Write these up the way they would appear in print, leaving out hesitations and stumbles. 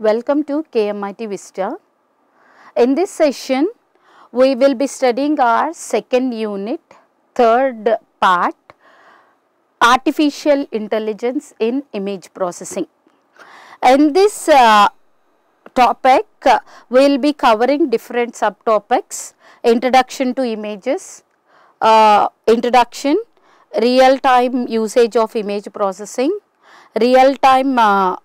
Welcome to KMIT VIJETHA. In this session, we will be studying our second unit, third part, Artificial Intelligence in Image Processing. In this topic, we will be covering different subtopics: Introduction to Images, Introduction, Real-time Usage of Image Processing, Real-time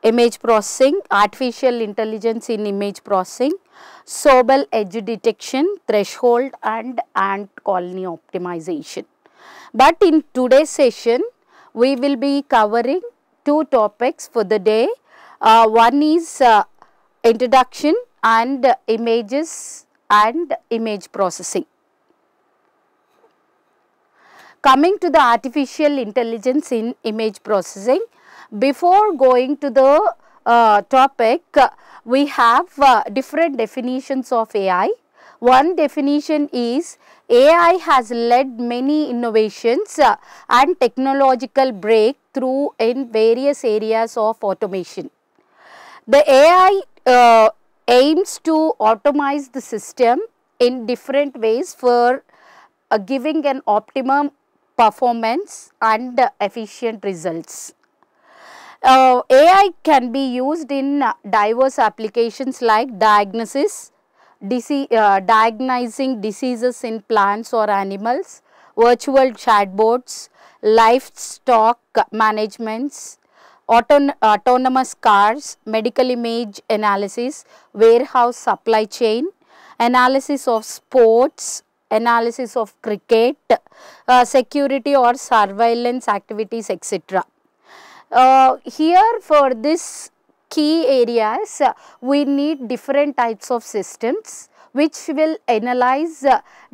Image Processing, Artificial Intelligence in Image Processing, Sobel Edge Detection, Threshold and Ant Colony Optimization. But in today's session, we will be covering two topics for the day. One is Introduction and Images and Image Processing. Coming to the Artificial Intelligence in Image Processing, before going to the topic, we have different definitions of AI. One definition is AI has led many innovations and technological breakthrough in various areas of automation. The AI aims to automate the system in different ways for giving an optimum performance and efficient results. AI can be used in diverse applications like diagnosis, diagnosing diseases in plants or animals, virtual chatbots, livestock managements, autonomous cars, medical image analysis, warehouse supply chain, analysis of sports, analysis of cricket, security or surveillance activities, etc. Here for this key areas, we need different types of systems which will analyze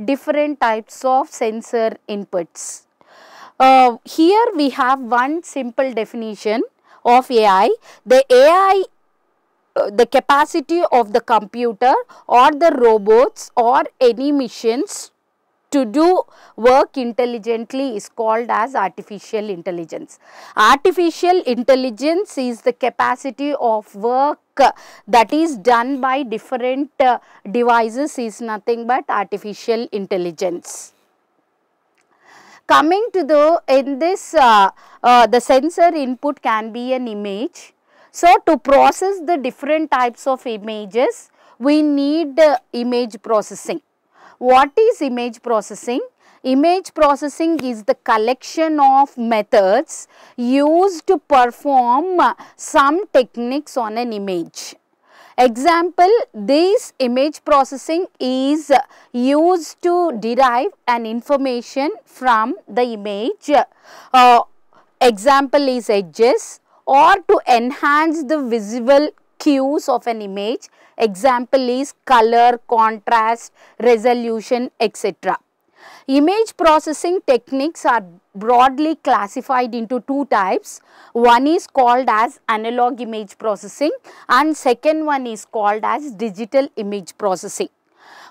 different types of sensor inputs. Here we have one simple definition of AI. The AI, the capacity of the computer or the robots or any machines to do work intelligently is called as artificial intelligence. Artificial intelligence is the capacity of work that is done by different devices is nothing but artificial intelligence. Coming to the sensor input can be an image. So, to process the different types of images, we need image processing. What is image processing? Image processing is the collection of methods used to perform some techniques on an image. Example, this image processing is used to derive an information from the image. Example is edges, or to enhance the visual cues of an image. Example is color, contrast, resolution, etc. Image processing techniques are broadly classified into two types. One is called as analog image processing and second one is called as digital image processing.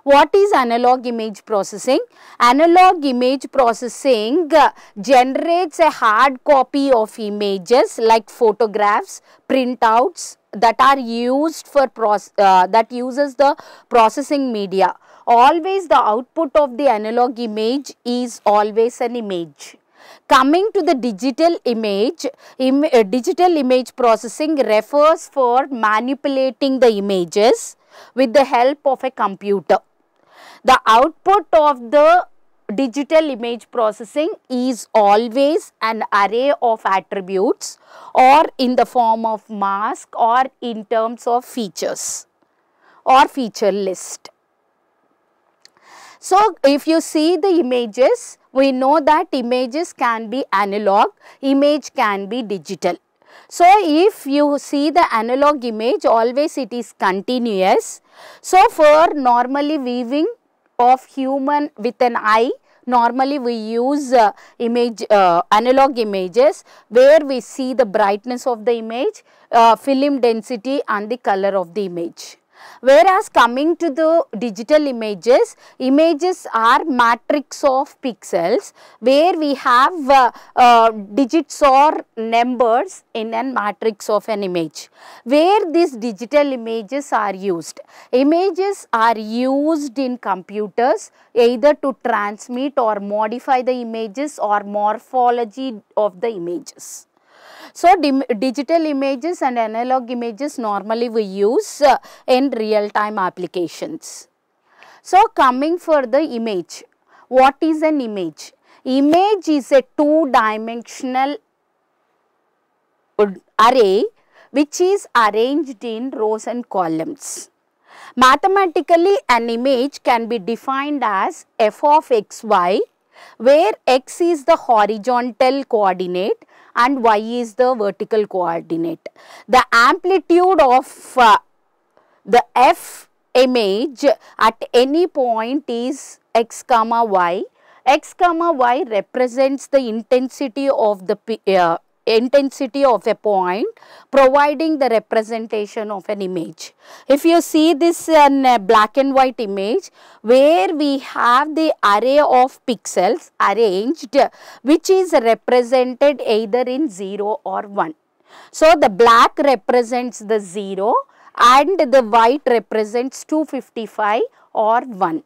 What is analog image processing? Analog image processing generates a hard copy of images like photographs, printouts that are used for that uses the processing media. Always the output of the analog image is always an image. Coming to the digital image, digital image processing refers for manipulating the images with the help of a computer. The output of the digital image processing is always an array of attributes or in the form of mask or in terms of features or feature list. So, if you see the images, we know that images can be analog, image can be digital. So, if you see the analog image, always it is continuous. So, for normally viewing of human with an eye, normally we use analog images where we see the brightness of the image, film density and the color of the image. Whereas coming to the digital images, images are matrix of pixels where we have digits or numbers in a matrix of an image. Where these digital images are used? Images are used in computers either to transmit or modify the images or morphology of the images. So, digital images and analog images normally we use in real time applications. So, coming for the image, what is an image? Image is a two-dimensional array which is arranged in rows and columns. Mathematically, an image can be defined as f of xy, where x is the horizontal coordinate and y is the vertical coordinate. The amplitude of the f image at any point is x comma y. X comma y represents the intensity of the intensity of a point, providing the representation of an image. If you see this in a black and white image where we have the array of pixels arranged which is represented either in 0 or 1. So, the black represents the 0 and the white represents 255 or 1.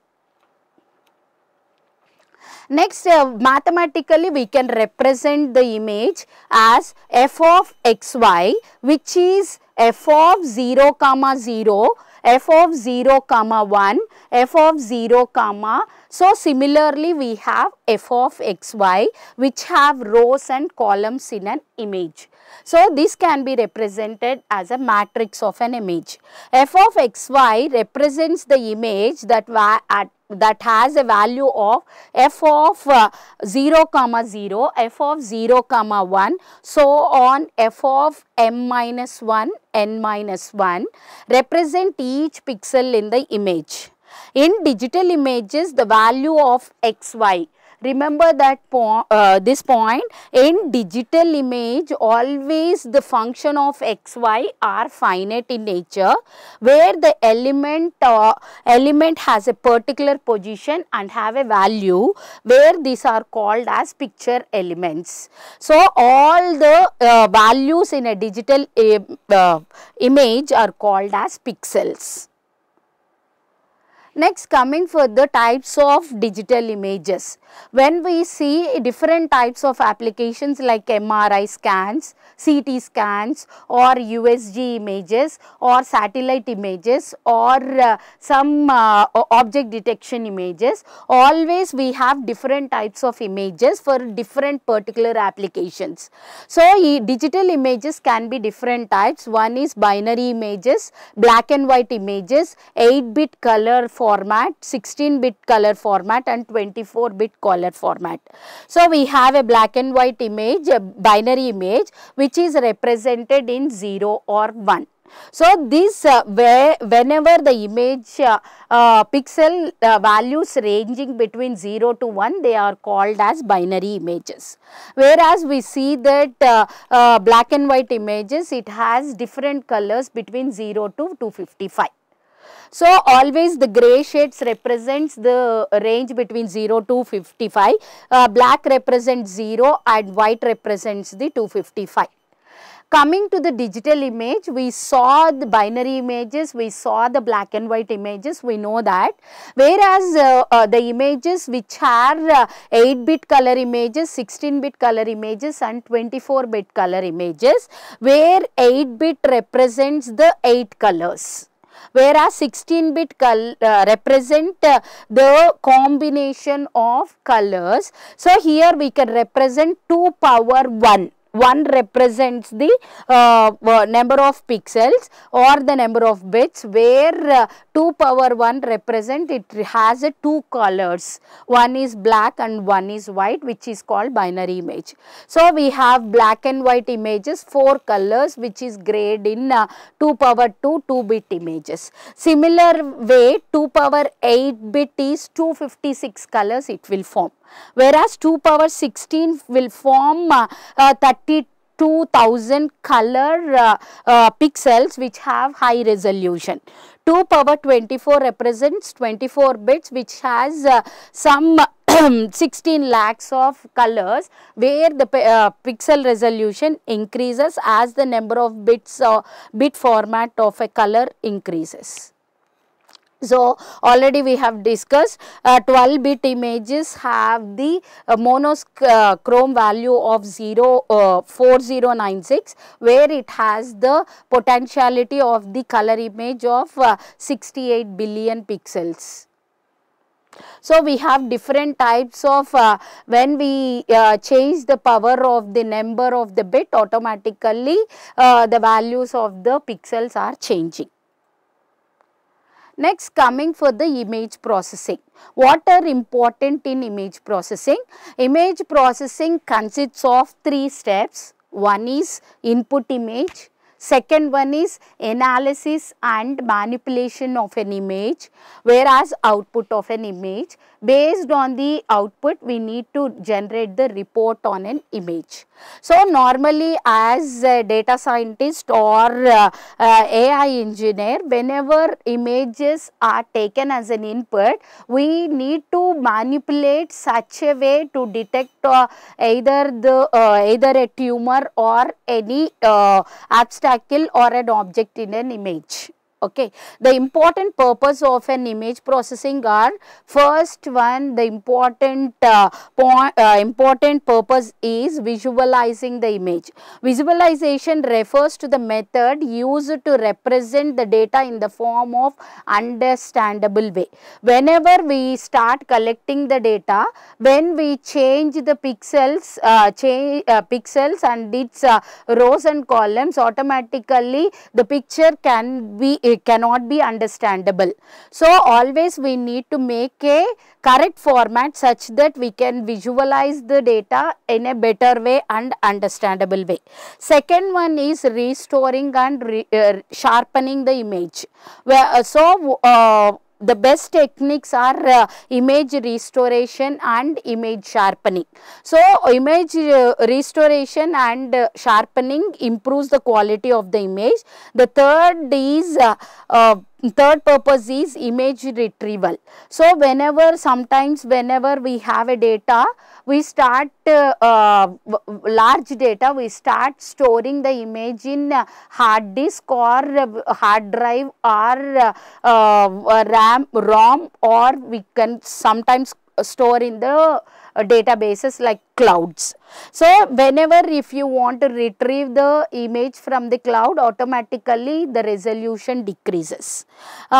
Next, mathematically we can represent the image as f of xy, which is f of 0 comma 0, f of 0 comma 1, f of 0 comma. So, similarly we have f of xy which have rows and columns in an image. So, this can be represented as a matrix of an image. F of xy represents the image that has a value of f of 0 comma 0, f of 0 comma 1, so on f of m minus 1, n minus 1 represent each pixel in the image. In digital images, the value of xy, remember that this point, in digital image always the function of xy are finite in nature, where the element has a particular position and have a value, where these are called as picture elements. So, all the values in a digital image are called as pixels. Next, coming for the types of digital images. When we see different types of applications like MRI scans, CT scans or USG images or satellite images or some object detection images, always we have different types of images for different particular applications. So, digital images can be different types. One is binary images, black and white images, 8-bit color format, 16-bit color format and 24-bit color format. So, we have a black and white image, a binary image which is represented in 0 or 1. So, this whenever the image pixel values ranging between 0 to 1, they are called as binary images. Whereas, we see that black and white images, it has different colors between 0 to 255. So, always the grey shades represents the range between 0 to 55, black represents 0 and white represents the 255. Coming to the digital image, we saw the binary images, we saw the black and white images, we know that. Whereas, the images which are 8-bit color images, 16-bit color images and 24-bit color images, where 8-bit represents the 8 colors. Whereas 16-bit represent the combination of colors. So, here we can represent 2 power 1. 1 represents the number of pixels or the number of bits, where 2 power 1 represent it has a 2 colors, one is black and one is white, which is called binary image. So, we have black and white images 4 colors which is grayed in 2 power 2 2-bit images. Similar way 2 power 8 bit is 256 colors it will form, whereas 2 power 16 will form 32 2000 color pixels which have high resolution. 2 power 24 represents 24 bits which has some 16 lakhs of colors, where the pixel resolution increases as the number of bits or bit format of a color increases. So, already we have discussed 12-bit images have the monochrome value of 4096, where it has the potentiality of the color image of 68 billion pixels. So, we have different types of when we change the power of the number of the bit, automatically the values of the pixels are changing. Next, coming for the image processing. What are important in image processing? Image processing consists of 3 steps. One is input image, second one is analysis and manipulation of an image, whereas output of an image. Based on the output, we need to generate the report on an image. So, normally as a data scientist or AI engineer, whenever images are taken as an input, we need to manipulate such a way to detect either a tumor or any obstacle or an object in an image. Okay. The important purpose of an image processing are, first one, the important purpose is visualizing the image. Visualization refers to the method used to represent the data in the form of understandable way. Whenever we start collecting the data, when we change the pixels, pixels and its rows and columns, automatically the picture cannot be understandable. So, always we need to make a correct format such that we can visualize the data in a better way and understandable way. Second one is restoring and sharpening the image. The best techniques are image restoration and image sharpening. So, image restoration and sharpening improves the quality of the image. The third is third purpose is image retrieval. So, sometimes whenever we have a data, we start large data, we start storing the image in hard disk or hard drive or ROM, or we can sometimes store in the databases like clouds. So, whenever if you want to retrieve the image from the cloud, automatically the resolution decreases.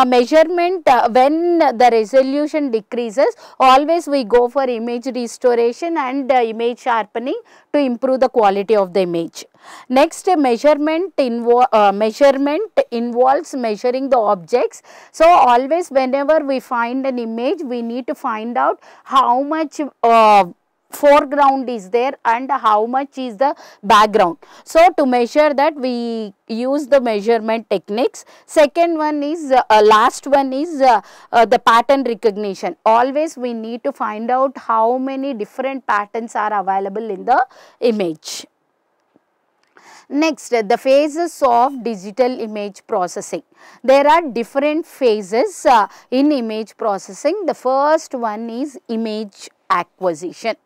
Measurement, when the resolution decreases, always we go for image restoration and image sharpening to improve the quality of the image. Next, measurement involves measuring the objects. So, always whenever we find an image, we need to find out how much foreground is there and how much is the background. So, to measure that, we use the measurement techniques. Second one is last one is the pattern recognition. Always we need to find out how many different patterns are available in the image. Next, the phases of digital image processing. There are different phases in image processing. The first one is image acquisition.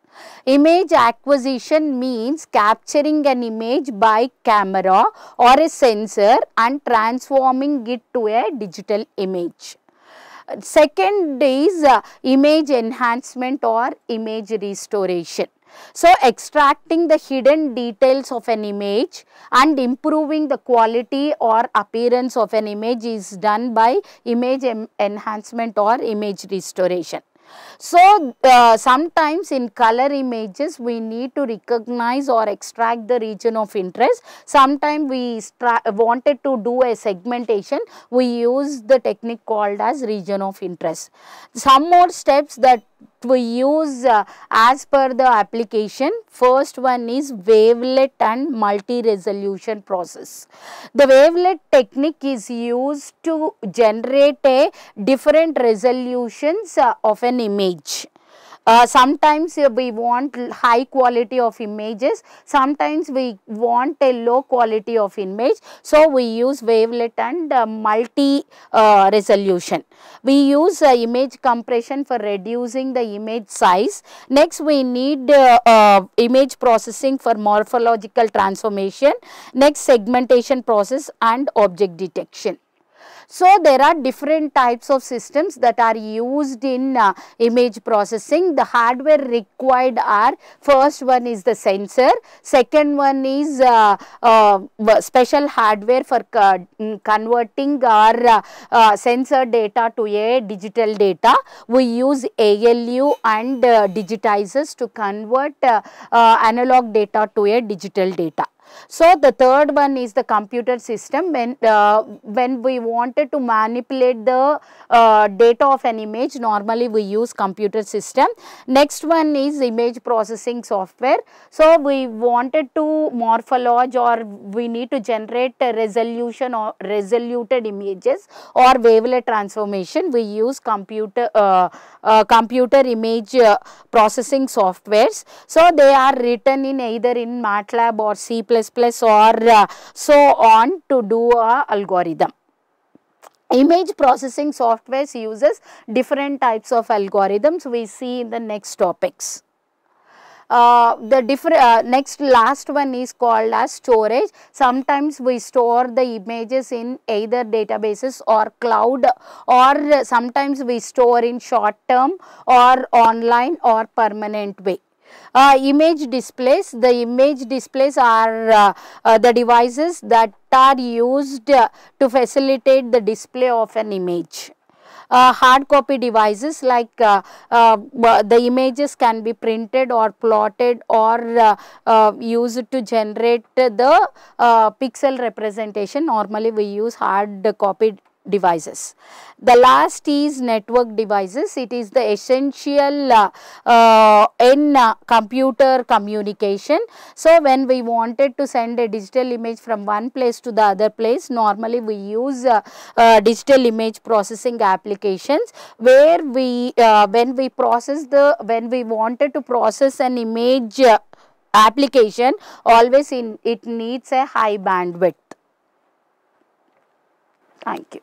Image acquisition means capturing an image by camera or a sensor and transforming it to a digital image. Second is image enhancement or image restoration. So, extracting the hidden details of an image and improving the quality or appearance of an image is done by image enhancement or image restoration. So, sometimes in color images we need to recognize or extract the region of interest. Sometimes we wanted to do a segmentation, we use the technique called as region of interest. Some more steps that we use as per the application. First one is wavelet and multi-resolution process. The wavelet technique is used to generate a different resolutions of an image. Sometimes we want high quality of images, sometimes we want a low quality of image. So, we use wavelet and multi resolution. We use image compression for reducing the image size. Next, we need image processing for morphological transformation. Next, segmentation process and object detection. So, there are different types of systems that are used in image processing. The hardware required are, first one is the sensor, second one is special hardware for converting our sensor data to a digital data. We use ALU and digitizers to convert analog data to a digital data. So, the third one is the computer system. When we wanted to manipulate the data of an image, normally we use computer system. Next one is image processing software. So, we wanted to morphologe or we need to generate a resolution or resoluted images or wavelet transformation. We use computer image processing softwares. So, they are written in either in MATLAB or C++ or so on to do a algorithm. Image processing softwares uses different types of algorithms we see in the next topics. Next last one is called as storage. Sometimes we store the images in either databases or cloud, or sometimes we store in short term or online or permanent way. Image displays. The image displays are the devices that are used to facilitate the display of an image. Hard copy devices like the images can be printed or plotted or used to generate the pixel representation. Normally we use hard copy devices. The last is network devices. It is the essential in computer communication. So, when we wanted to send a digital image from one place to the other place, normally we use digital image processing applications, where we when we wanted to process an image application, always it needs a high bandwidth. Thank you.